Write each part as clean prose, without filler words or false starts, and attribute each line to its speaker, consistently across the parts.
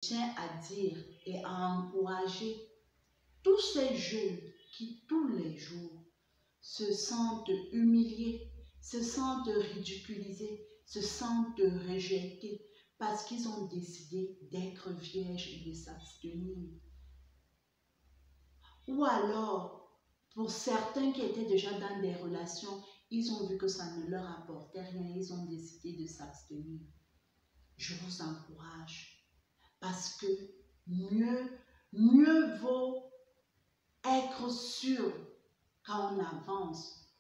Speaker 1: tiens à dire et à encourager tous ces jeunes qui tous les jours se sentent humiliés, se sentent ridiculisés, se sentent rejetés parce qu'ils ont décidé d'être vierges et de s'abstenir. Ou alors, pour certains qui étaient déjà dans des relations, ils ont vu que ça ne leur apportait rien, ils ont décidé de s'abstenir. Je vous encourage parce que mieux vaut être sûr quand on avance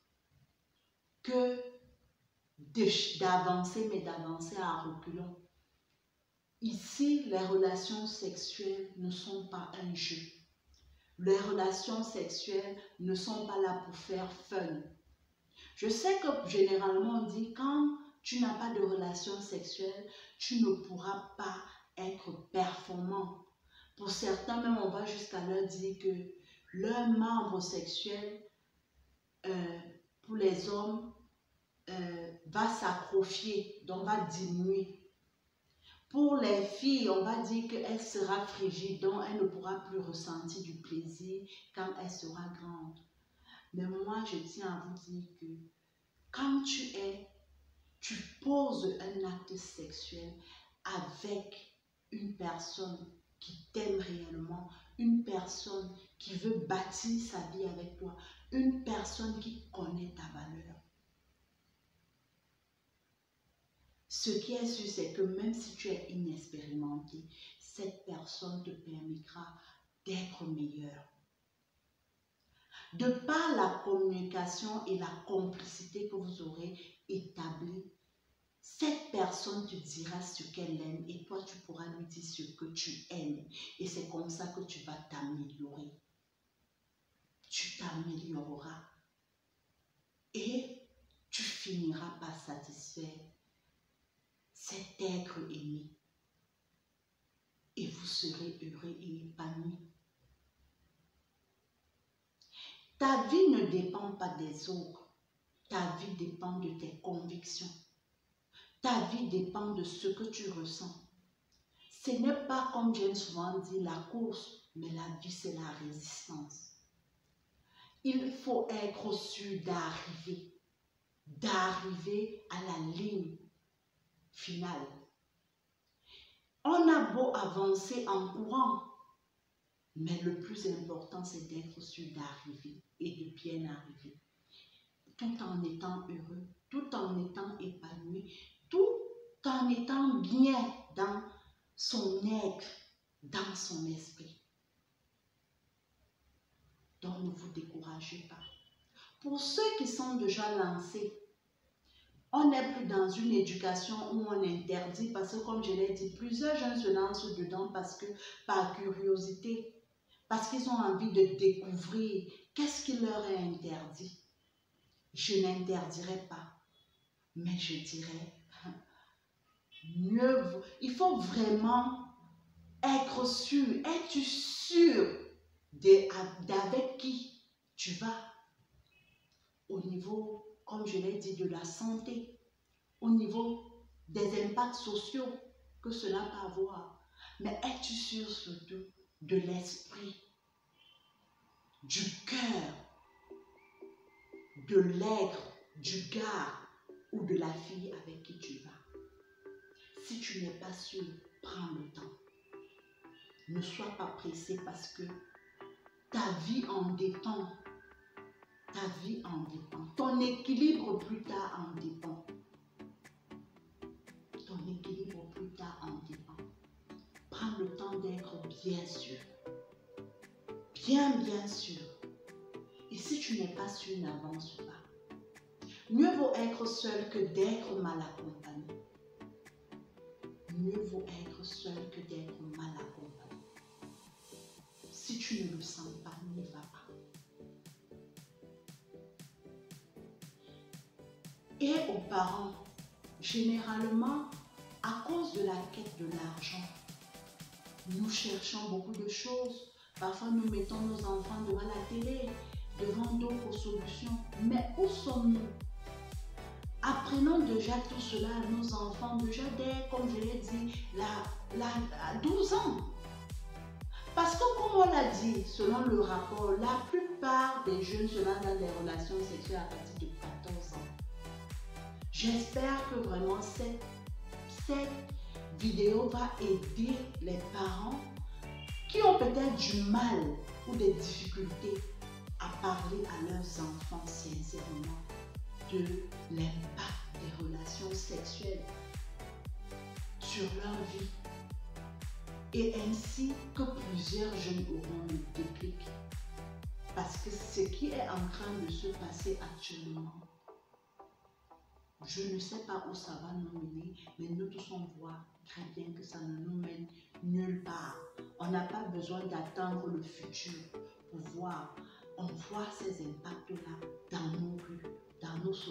Speaker 1: que d'avancer, mais d'avancer à reculons. Ici, les relations sexuelles ne sont pas un jeu. Les relations sexuelles ne sont pas là pour faire fun. Je sais que généralement on dit quand tu n'as pas de relation sexuelle, tu ne pourras pas être performant. Pour certains même, on va jusqu'à leur dire que leur membre sexuel pour les hommes va s'atrophier, donc va diminuer. Pour les filles, on va dire qu'elle sera frigide, donc elle ne pourra plus ressentir du plaisir quand elle sera grande. Mais moi, je tiens à vous dire que quand tu poses un acte sexuel avec une personne qui t'aime réellement, une personne qui veut bâtir sa vie avec toi, une personne qui connaît ta valeur. Ce qui est sûr, c'est que même si tu es inexpérimenté, cette personne te permettra d'être meilleur. De par la communication et la complicité que vous aurez établie, cette personne te dira ce qu'elle aime et toi tu pourras lui dire ce que tu aimes. Et c'est comme ça que tu vas t'améliorer. Tu t'amélioreras. Et tu finiras par satisfaire cet être aimé. Et vous serez heureux et épanoui. Ta vie ne dépend pas des autres. Ta vie dépend de tes convictions. Ta vie dépend de ce que tu ressens. Ce n'est pas, comme j'aime souvent dire, la course, mais la vie, c'est la résistance. Il faut être sûr d'arriver à la ligne finale. On a beau avancer en courant, mais le plus important, c'est d'être sûr d'arriver et de bien arriver. Tout en étant heureux, tout en étant épanoui, tout en étant bien dans son être, dans son esprit. Donc ne vous découragez pas. Pour ceux qui sont déjà lancés, on n'est plus dans une éducation où on interdit, parce que comme je l'ai dit, plusieurs jeunes se lancent dedans parce que par curiosité, parce qu'ils ont envie de découvrir qu'est-ce qui leur est interdit. Je n'interdirai pas, mais je dirais, mieux vaut, il faut vraiment être sûr. Es-tu sûr d'avec qui tu vas au niveau, comme je l'ai dit, de la santé, au niveau des impacts sociaux que cela peut avoir. Mais es-tu sûr surtout de l'esprit, du cœur, de l'être, du gars ou de la fille avec qui tu vas? Si tu n'es pas sûr, prends le temps. Ne sois pas pressé parce que ta vie en dépend. Ta vie en dépend. Ton équilibre plus tard en dépend. Ton équilibre plus tard en dépend. Prends le temps d'être bien sûr. Bien sûr. Et si tu n'es pas sûr, n'avance pas. Mieux vaut être seul que d'être mal accompagné. Mieux vaut être seul que d'être mal accompagné. Si tu ne le sens pas, n'y va pas. Et aux parents, généralement, à cause de la quête de l'argent, nous cherchons beaucoup de choses. Parfois, nous mettons nos enfants devant la télé, devant d'autres solutions. Mais où sommes-nous? Après apprenons déjà tout cela à nos enfants, déjà dès, comme je l'ai dit, à 12 ans. Parce que comme on l'a dit, selon le rapport, la plupart des jeunes se lancent dans des relations sexuelles à partir de 14 ans. J'espère que vraiment cette vidéo va aider les parents qui ont peut-être du mal ou des difficultés à parler à leurs enfants sincèrement de l'impact des relations sexuelles sur leur vie. Et ainsi que plusieurs jeunes auront le déclic. Parce que ce qui est en train de se passer actuellement, je ne sais pas où ça va nous mener, mais nous tous on voit très bien que ça ne nous mène nulle part. On n'a pas besoin d'attendre le futur pour voir. On voit ces impacts-là dans nos rues, dans nos sociétés.